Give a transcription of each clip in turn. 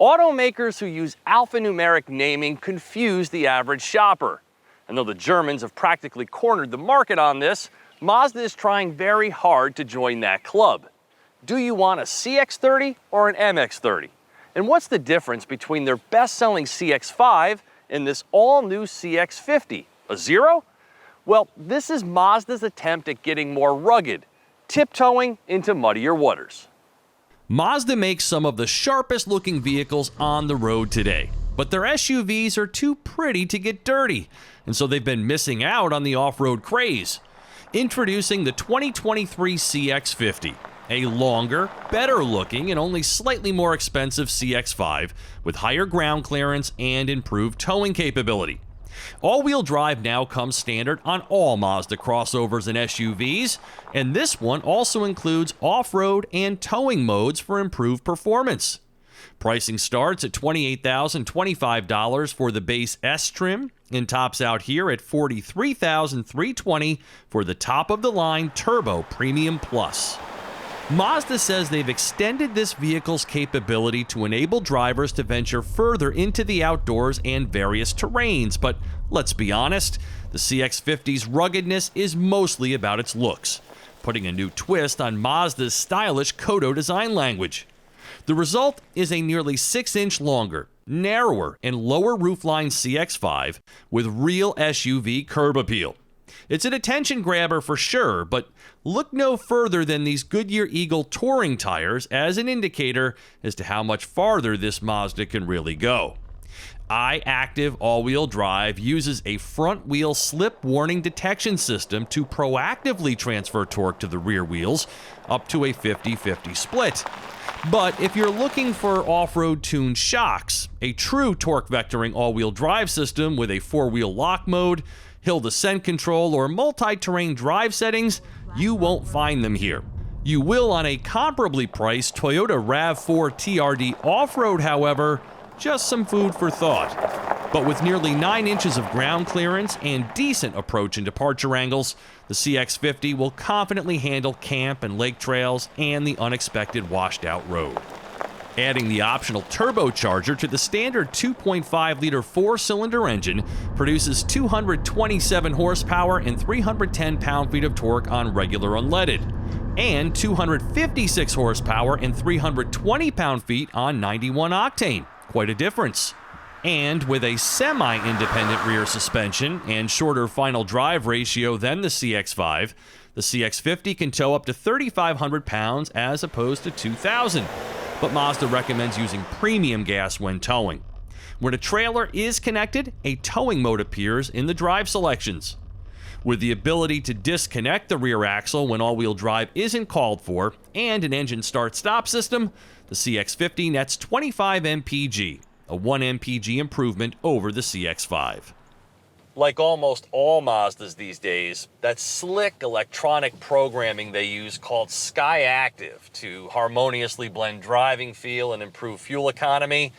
Automakers who use alphanumeric naming confuse the average shopper. And though the Germans have practically cornered the market on this, Mazda is trying very hard to join that club. Do you want a CX-30 or an MX-30? And what's the difference between their best-selling CX-5 and this all-new CX-50? A zero? Well, this is Mazda's attempt at getting more rugged, tiptoeing into muddier waters. Mazda makes some of the sharpest looking vehicles on the road today, but their SUVs are too pretty to get dirty, and so they've been missing out on the off-road craze. Introducing the 2023 CX-50, a longer, better looking, and only slightly more expensive CX-5 with higher ground clearance and improved towing capability. All-wheel drive now comes standard on all Mazda crossovers and SUVs, and this one also includes off-road and towing modes for improved performance. Pricing starts at $28,025 for the base S trim and tops out here at $43,320 for the top-of-the-line Turbo Premium Plus. Mazda says they've extended this vehicle's capability to enable drivers to venture further into the outdoors and various terrains, but let's be honest, the CX-50's ruggedness is mostly about its looks, putting a new twist on Mazda's stylish Kodo design language. The result is a nearly 6-inch longer, narrower, and lower roofline CX-5 with real SUV curb appeal. It's an attention grabber for sure, but look no further than these Goodyear Eagle touring tires as an indicator as to how much farther this Mazda can really go. i-ACTIV all-wheel drive uses a front-wheel slip warning detection system to proactively transfer torque to the rear wheels up to a 50-50 split. But if you're looking for off-road tuned shocks, a true torque vectoring all-wheel drive system with a 4-wheel lock mode, hill descent control, or multi-terrain drive settings, you won't find them here. You will on a comparably priced Toyota RAV4 TRD off-road, however. Just some food for thought. But with nearly 9 inches of ground clearance and decent approach and departure angles, the CX-50 will confidently handle camp and lake trails and the unexpected washed-out road. Adding the optional turbocharger to the standard 2.5-liter 4-cylinder engine produces 227 horsepower and 310 pound-feet of torque on regular unleaded, and 256 horsepower and 320 pound-feet on 91 octane. Quite a difference. And with a semi-independent rear suspension and shorter final drive ratio than the CX-5, the CX-50 can tow up to 3,500 pounds as opposed to 2,000. But Mazda recommends using premium gas when towing. When a trailer is connected, a towing mode appears in the drive selections. With the ability to disconnect the rear axle when all-wheel drive isn't called for, and an engine start-stop system, the CX-50 nets 25 mpg, a 1 mpg improvement over the CX-5. Like almost all Mazdas these days, that slick electronic programming they use called i-ACTIV to harmoniously blend driving feel and improve fuel economy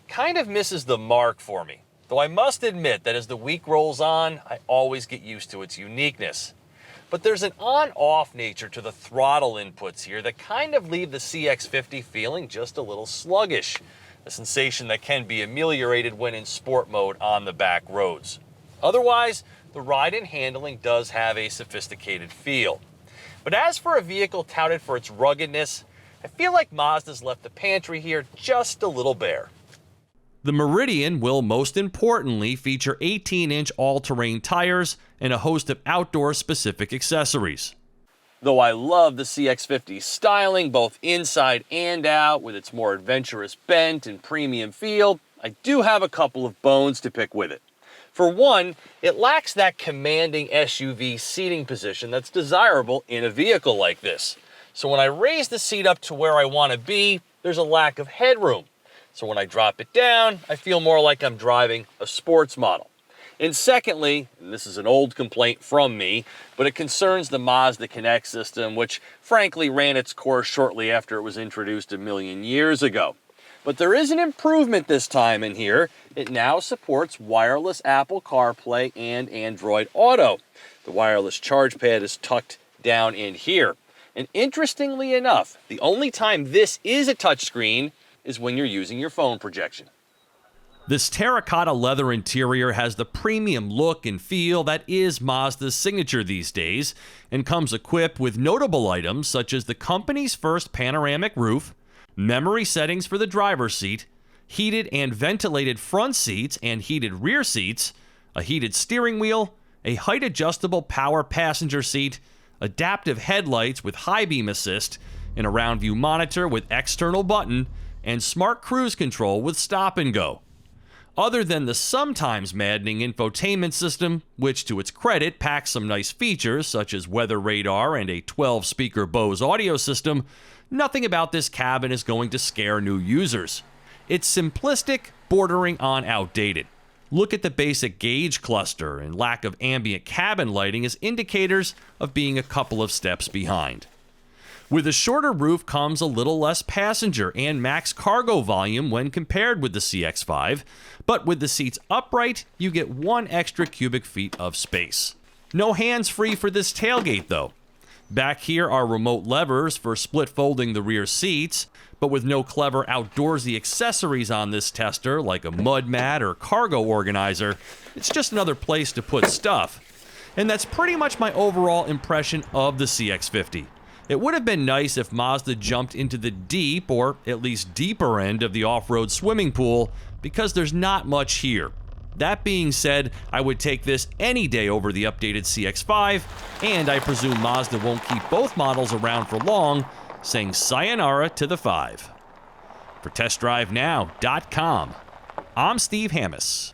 kind of misses the mark for me. Though I must admit that as the week rolls on, I always get used to its uniqueness. But there's an on-off nature to the throttle inputs here that kind of leave the CX-50 feeling just a little sluggish, a sensation that can be ameliorated when in sport mode on the back roads. Otherwise, the ride and handling does have a sophisticated feel. But as for a vehicle touted for its ruggedness, I feel like Mazda's left the pantry here just a little bare. The Meridian will most importantly feature 18-inch all-terrain tires and a host of outdoor-specific accessories. Though I love the CX-50's styling, both inside and out, with its more adventurous bent and premium feel, I do have a couple of bones to pick with it. For one, it lacks that commanding SUV seating position that's desirable in a vehicle like this. So when I raise the seat up to where I want to be, there's a lack of headroom. So when I drop it down, I feel more like I'm driving a sports model. And secondly, and this is an old complaint from me, but it concerns the Mazda Connect system, which frankly ran its course shortly after it was introduced a million years ago. But there is an improvement this time in here. It now supports wireless Apple CarPlay and Android Auto. The wireless charge pad is tucked down in here. And interestingly enough, the only time this is a touchscreen is when you're using your phone projection. This terracotta leather interior has the premium look and feel that is Mazda's signature these days, and comes equipped with notable items such as the company's first panoramic roof, memory settings for the driver's seat, heated and ventilated front seats and heated rear seats, a heated steering wheel, a height-adjustable power passenger seat, adaptive headlights with high beam assist, an around view monitor with external button, and smart cruise control with stop and go. Other than the sometimes maddening infotainment system, which to its credit packs some nice features such as weather radar and a 12-speaker Bose audio system, nothing about this cabin is going to scare new users. It's simplistic, bordering on outdated. Look at the basic gauge cluster and lack of ambient cabin lighting as indicators of being a couple of steps behind. With a shorter roof comes a little less passenger and max cargo volume when compared with the CX-5, but with the seats upright, you get 1 extra cubic feet of space. No hands-free for this tailgate though. Back here are remote levers for split folding the rear seats, but with no clever outdoorsy accessories on this tester like a mud mat or cargo organizer, it's just another place to put stuff. And that's pretty much my overall impression of the CX-50. It would have been nice if Mazda jumped into the deep, or at least deeper end of the off-road swimming pool, because there's not much here. That being said, I would take this any day over the updated CX-5, and I presume Mazda won't keep both models around for long, saying sayonara to the 5. For TestDriveNow.com, I'm Steve Hammis.